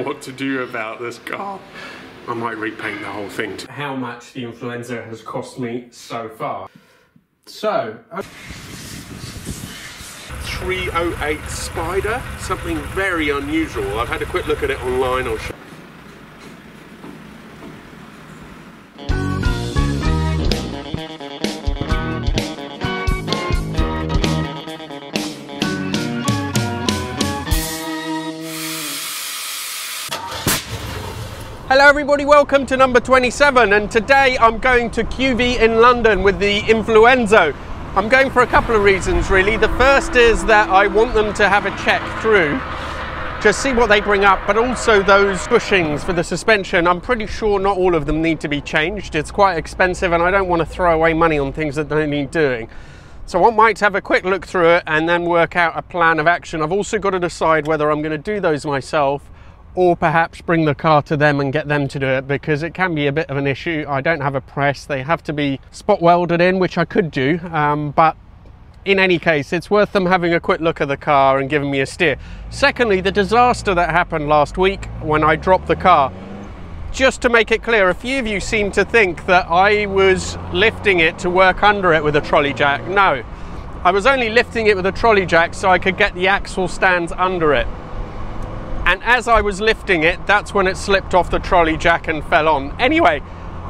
what to do about this car. I might repaint the whole thing. How much the Influenzo has cost me so far. So, 308 Spider, something very unusual. I've had a quick look at it online. I'll show. Hello everybody, welcome to number 27, and today I'm going to QV in London with the Influenzo. I'm going for a couple of reasons really. The first is that I want them to have a check through, just see what they bring up, but also those bushings for the suspension. I'm pretty sure not all of them need to be changed. It's quite expensive and I don't want to throw away money on things that don't need doing. So I want Mike to have a quick look through it and then work out a plan of action. I've also got to decide whether I'm going to do those myself or perhaps bring the car to them and get them to do it, because it can be a bit of an issue. I don't have a press, they have to be spot welded in, which I could do, but in any case, it's worth them having a quick look at the car and giving me a steer. Secondly, the disaster that happened last week when I dropped the car, just to make it clear, a few of you seem to think that I was lifting it to work under it with a trolley jack. No, I was only lifting it with a trolley jack so I could get the axle stands under it. And as I was lifting it, that's when it slipped off the trolley jack and fell on. Anyway,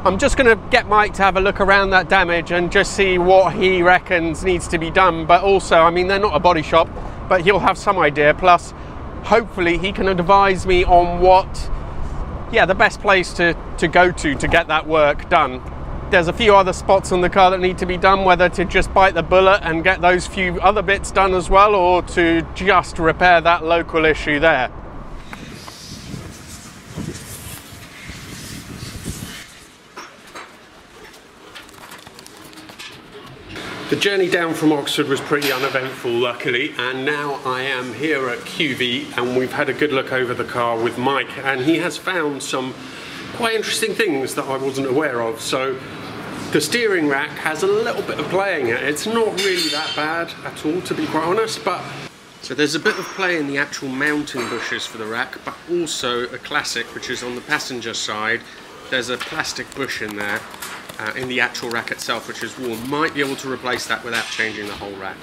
I'm just going to get Mike to have a look around that damage and just see what he reckons needs to be done. But also, I mean, they're not a body shop, but he'll have some idea. Plus, hopefully he can advise me on what, the best place to go to get that work done. There's a few other spots on the car that need to be done, whether to just bite the bullet and get those few other bits done as well, or to just repair that local issue there. The journey down from Oxford was pretty uneventful, luckily, and now I am here at QV and we've had a good look over the car with Mike, and he has found some quite interesting things that I wasn't aware of. So the steering rack has a little bit of play in it. It's not really that bad at all, to be quite honest, but so there's a bit of play in the actual mounting bushes for the rack, but also a classic, which is on the passenger side. There's a plastic bush in there. In the actual rack itself, which is worn. Might be able to replace that without changing the whole rack.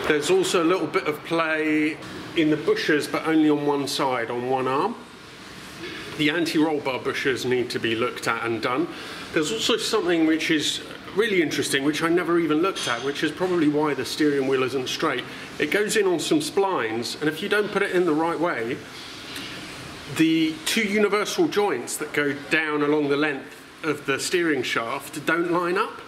There's also a little bit of play in the bushes, but only on one side, on one arm. The anti-roll bar bushes need to be looked at and done. There's also something which is really interesting, which I never even looked at, which is probably why the steering wheel isn't straight. It goes in on some splines, and if you don't put it in the right way, the two universal joints that go down along the length of the steering shaft don't line up,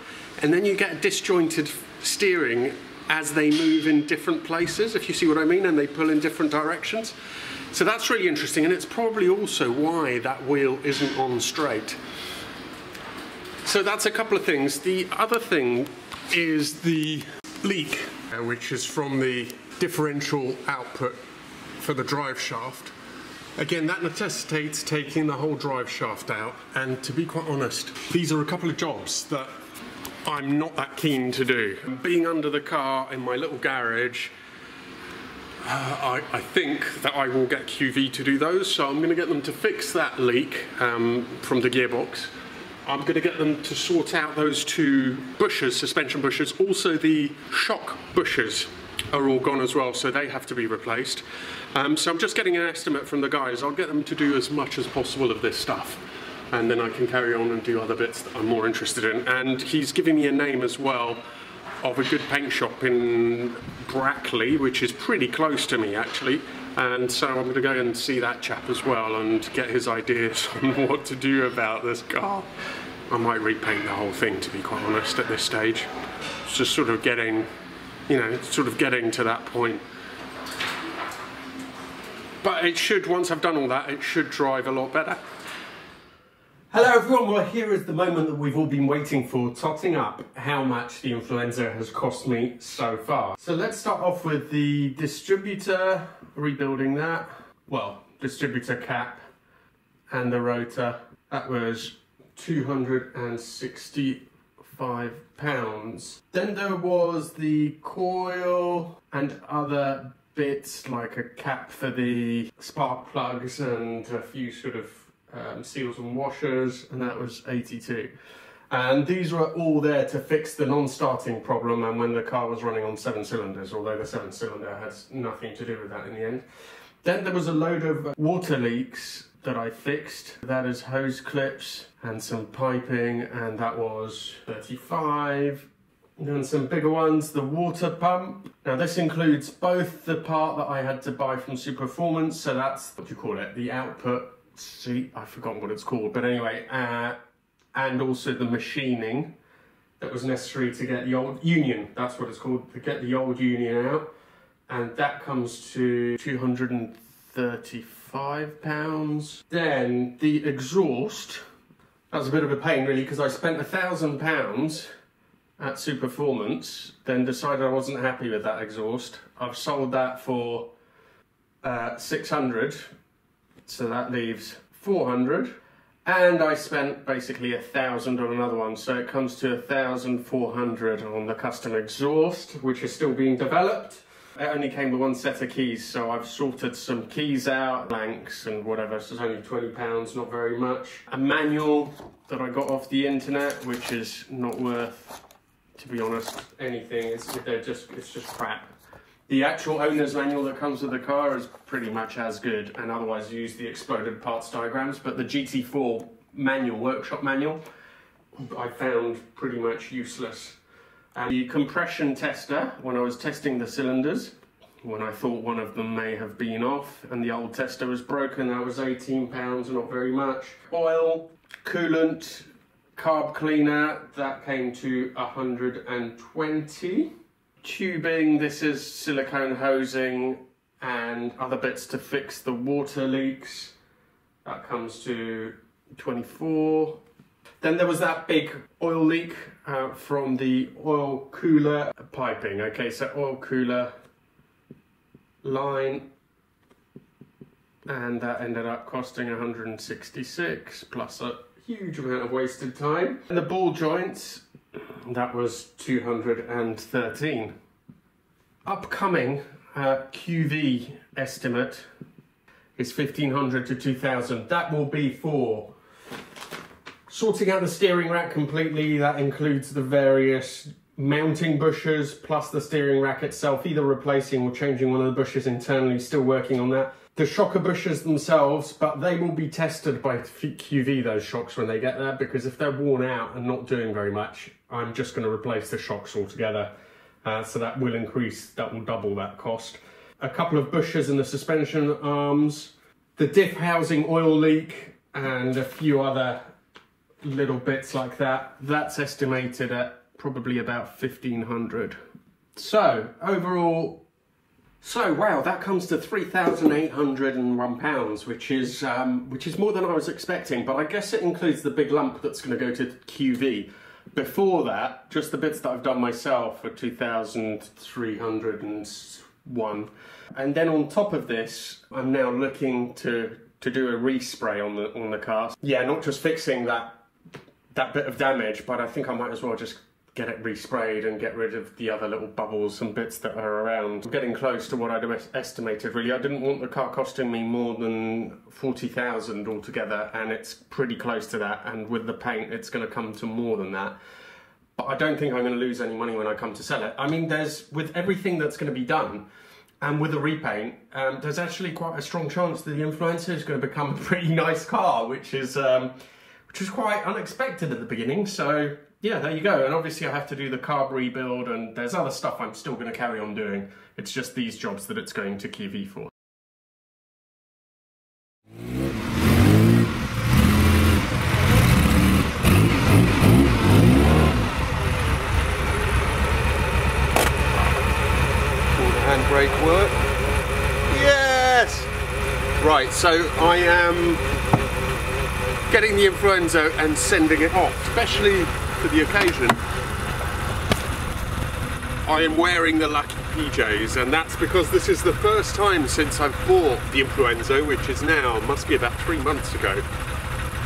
and then you get disjointed steering as they move in different places, if you see what I mean, and they pull in different directions. So that's really interesting, and it's probably also why that wheel isn't on straight. So that's a couple of things. The other thing is the leak, which is from the differential output for the drive shaft. Again, that necessitates taking the whole drive shaft out, and to be quite honest, these are a couple of jobs that I'm not that keen to do. Being under the car in my little garage, I think that I will get QV to do those, so I'm going to get them to fix that leak from the gearbox. I'm going to get them to sort out those two bushes, suspension bushes. Also the shock bushes are all gone as well, so they have to be replaced. So I'm just getting an estimate from the guys. I'll get them to do as much as possible of this stuff, and then I can carry on and do other bits that I'm more interested in. And he's giving me a name as well of a good paint shop in Brackley, which is pretty close to me actually, and so I'm going to go and see that chap as well and get his ideas on what to do about this car. I might repaint the whole thing, to be quite honest, at this stage. It's just sort of getting, getting to that point. But it should, once I've done all that, it should drive a lot better. Hello everyone, well here is the moment that we've all been waiting for, totting up how much the Influenzo has cost me so far. So let's start off with the distributor, rebuilding that. Well, distributor cap and the rotor. That was £265. Then there was the coil and other bits like a cap for the spark plugs and a few sort of seals and washers, and that was 82. And these were all there to fix the non-starting problem and when the car was running on 7 cylinders, although the 7-cylinder has nothing to do with that in the end. Then there was a load of water leaks that I fixed. That is hose clips and some piping, and that was 35. And then some bigger ones, the water pump. Now this includes both the part that I had to buy from Superformance, so that's, what do you call it, the output seat, I've forgotten what it's called, but anyway, and also the machining that was necessary to get the old union, that's what it's called, to get the old union out. And that comes to £235. Then the exhaust, that was a bit of a pain really, because I spent £1,000 at Superformance, then decided I wasn't happy with that exhaust. I've sold that for 600, so that leaves 400. And I spent basically 1,000 on another one, so it comes to 1,400 on the custom exhaust, which is still being developed. It only came with one set of keys, so I've sorted some keys out, blanks and whatever, so it's only £20, not very much. A manual that I got off the internet, which is not worth, to be honest, anything. It's just crap. The actual owner's manual that comes with the car is pretty much as good, and otherwise use the exploded parts diagrams, but the GT4 manual, workshop manual, I found pretty much useless. And the compression tester, when I was testing the cylinders, when I thought one of them may have been off and the old tester was broken, that was £18, not very much. Oil, coolant, carb cleaner, that came to 120. Tubing, this is silicone hosing and other bits to fix the water leaks, that comes to 24. Then there was that big oil leak from the oil cooler piping. Okay, so oil cooler line, and that ended up costing 166 plus a huge amount of wasted time. And the ball joints, that was 213. Upcoming QV estimate is 1,500 to 2,000. That will be for sorting out the steering rack completely. That includes the various mounting bushes plus the steering rack itself, either replacing or changing one of the bushes internally, still working on that. The shocker bushes themselves, but they will be tested by QV, those shocks, when they get there, because if they're worn out and not doing very much, I'm just going to replace the shocks altogether. So that will double that cost. A couple of bushes in the suspension arms, the diff housing oil leak, and a few other little bits like that. That's estimated at probably about 1,500. So overall, wow, that comes to £3,801, which is more than I was expecting. But I guess it includes the big lump that's going to go to QV. Before that, just the bits that I've done myself for 2,301. And then on top of this, I'm now looking to do a respray on the car. Yeah, not just fixing that bit of damage, but I think I might as well just get it resprayed and get rid of the other little bubbles and bits that are around. I'm getting close to what I'd estimated really. I didn't want the car costing me more than 40,000 altogether, and it's pretty close to that, and with the paint it's going to come to more than that. But I don't think I'm going to lose any money when I come to sell it. I mean, with everything that's going to be done, and with the repaint, there's actually quite a strong chance that the Influenzo is going to become a pretty nice car, which is quite unexpected at the beginning. So yeah, there you go. And obviously I have to do the carb rebuild, and there's other stuff I'm still going to carry on doing. It's just these jobs that it's going to QV for. All the handbrake work. Yes! Right, so I am getting the Influenzo and sending it off, especially for the occasion. I am wearing the lucky PJs, and that's because this is the first time since I've bought the Influenzo, which is now, must be about 3 months ago.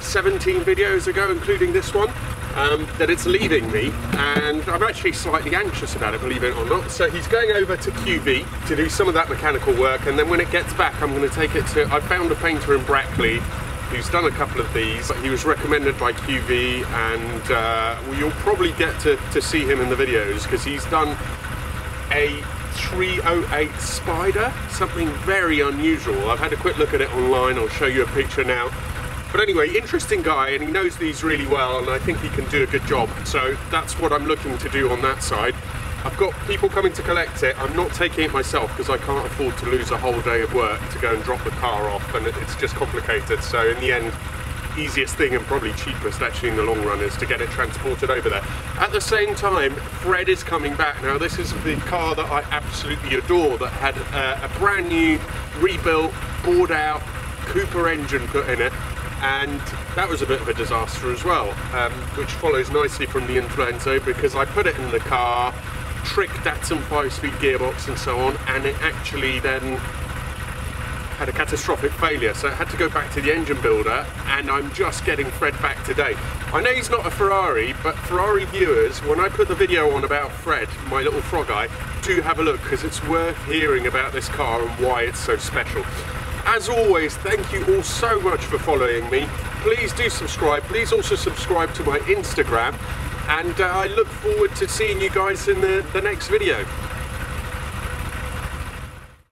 17 videos ago, including this one. that it's leaving me, and I'm actually slightly anxious about it, believe it or not. So he's going over to QV to do some of that mechanical work, and then when it gets back, I'm going to take it to, I found a painter in Brackley who's done a couple of these. He was recommended by QV, and you'll probably get to see him in the videos, because he's done a 308 Spider, something very unusual. I've had a quick look at it online, I'll show you a picture now. But anyway, interesting guy, and he knows these really well, and I think he can do a good job. So that's what I'm looking to do on that side. I've got people coming to collect it. I'm not taking it myself because I can't afford to lose a whole day of work to go and drop the car off, and it's just complicated. So in the end, easiest thing and probably cheapest actually in the long run is to get it transported over there. At the same time, Fred is coming back. Now this is the car that I absolutely adore, that had a brand new, rebuilt, bored out Cooper engine put in it. And that was a bit of a disaster as well, which follows nicely from the Influenzo, because I put it in the car, tricked Datsun 5-speed gearbox and so on, and it actually then had a catastrophic failure, so I had to go back to the engine builder, and I'm just getting Fred back today. I know he's not a Ferrari, but Ferrari viewers, when I put the video on about Fred, my little frog eye, do have a look, because it's worth hearing about this car and why it's so special. As always, thank you all so much for following me. Please do subscribe. Please also subscribe to my Instagram. And I look forward to seeing you guys in the next video.